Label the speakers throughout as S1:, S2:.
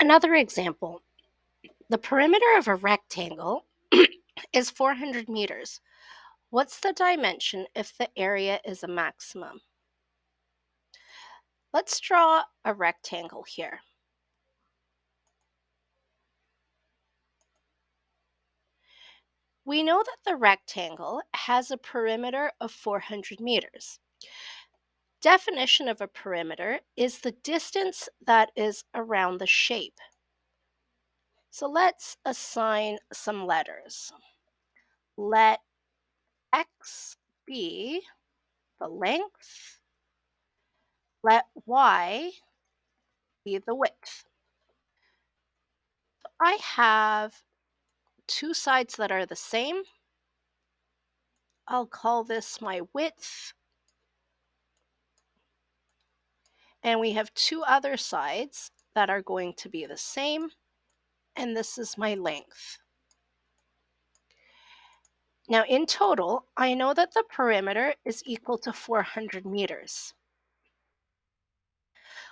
S1: Another example, the perimeter of a rectangle is 400 meters. What's the dimension if the area is a maximum? Let's draw a rectangle here. We know that the rectangle has a perimeter of 400 meters. Definition of a perimeter is the distance that is around the shape. So let's assign some letters. Let x be the length, let y be the width. I have two sides that are the same. I'll call this my width. And we have two other sides that are going to be the same. And this is my length. Now, in total, I know that the perimeter is equal to 400 meters.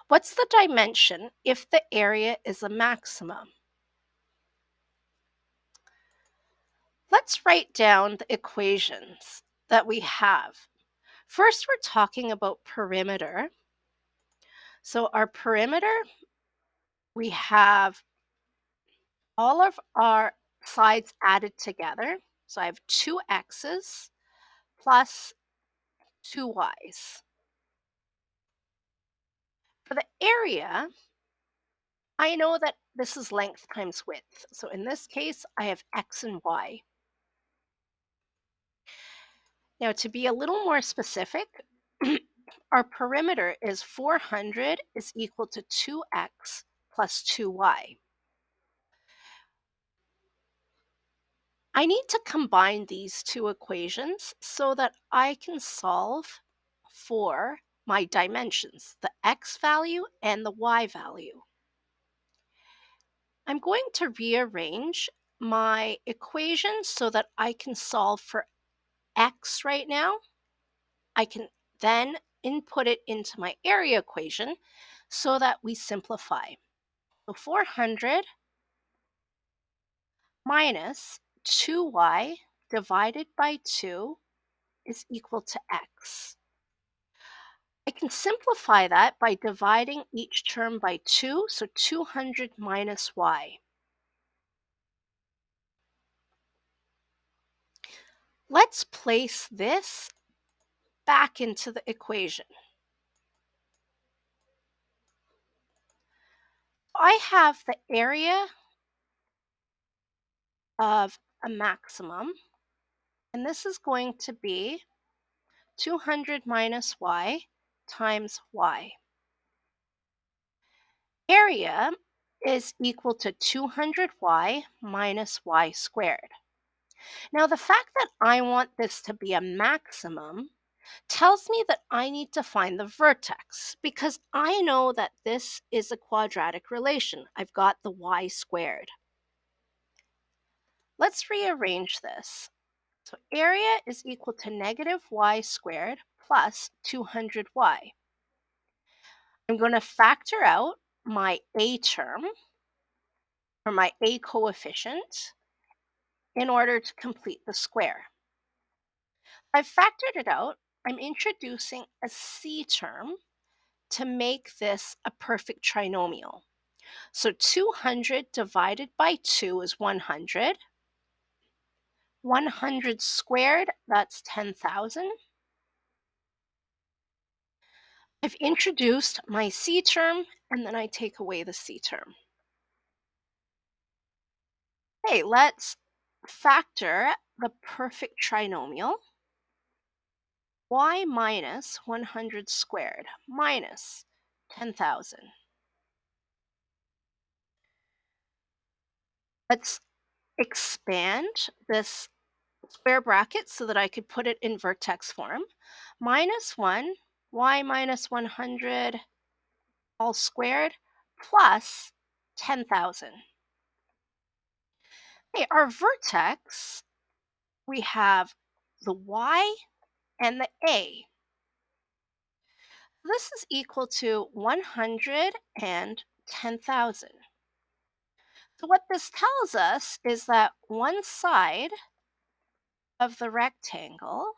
S1: What's the dimension if the area is a maximum? Let's write down the equations that we have. First, we're talking about perimeter. So our perimeter, we have all of our sides added together. So I have two x's plus two y's. For the area, I know that this is length times width. So in this case, I have x and y. Now, to be a little more specific, our perimeter is 400 is equal to 2x plus 2y. I need to combine these two equations so that I can solve for my dimensions, the x value and the y value. I'm going to rearrange my equations so that I can solve for x right now. I can then input it into my area equation so that we simplify. So 400 minus 2y divided by 2 is equal to x. I can simplify that by dividing each term by 2, so 200 minus y. Let's place this back into the equation. I have the area of a maximum, and this is going to be 200 minus y times y. Area is equal to 200y minus y squared. Now, the fact that I want this to be a maximum tells me that I need to find the vertex because I know that this is a quadratic relation. I've got the y squared. Let's rearrange this. So area is equal to negative y squared plus 200y. I'm going to factor out my a term or my a coefficient in order to complete the square. I've factored it out. I'm introducing a c term to make this a perfect trinomial. So 200 divided by 2 is 100. 100 squared, that's 10,000. I've introduced my c term, and then I take away the c term. Okay, let's factor the perfect trinomial. Y minus 100 squared minus 10,000. Let's expand this square bracket so that I could put it in vertex form. Minus 1, y minus 100 all squared plus 10,000. Okay, our vertex, we have the y and the a. This is equal to 100 and 10,000. So what this tells us is that one side of the rectangle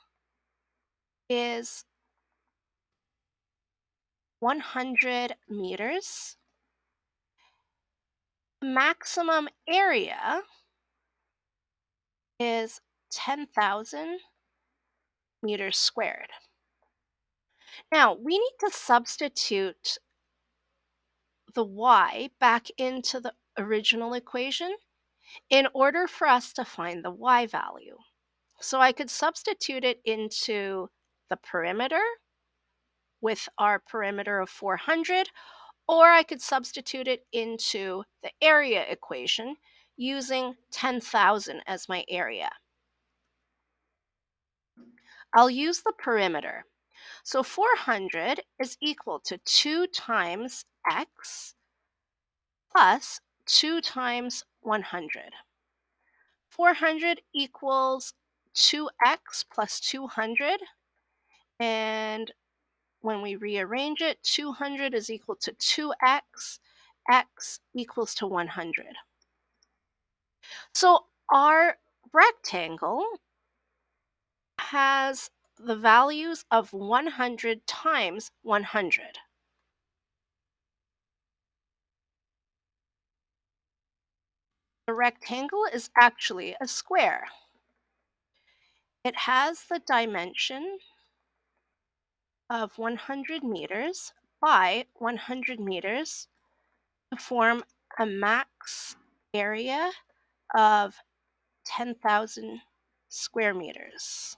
S1: is 100 meters. Maximum area is 10,000 meters squared. Now, we need to substitute the y back into the original equation in order for us to find the y value. So I could substitute it into the perimeter with our perimeter of 400, or I could substitute it into the area equation using 10,000 as my area. I'll use the perimeter. So 400 is equal to 2 times x plus 2 times 100. 400 equals 2x plus 200. And when we rearrange it, 200 is equal to 2x. X equals to 100. So our rectangle has the values of 100 times 100. The rectangle is actually a square. It has the dimension of 100 meters by 100 meters to form a max area of 10,000 square meters.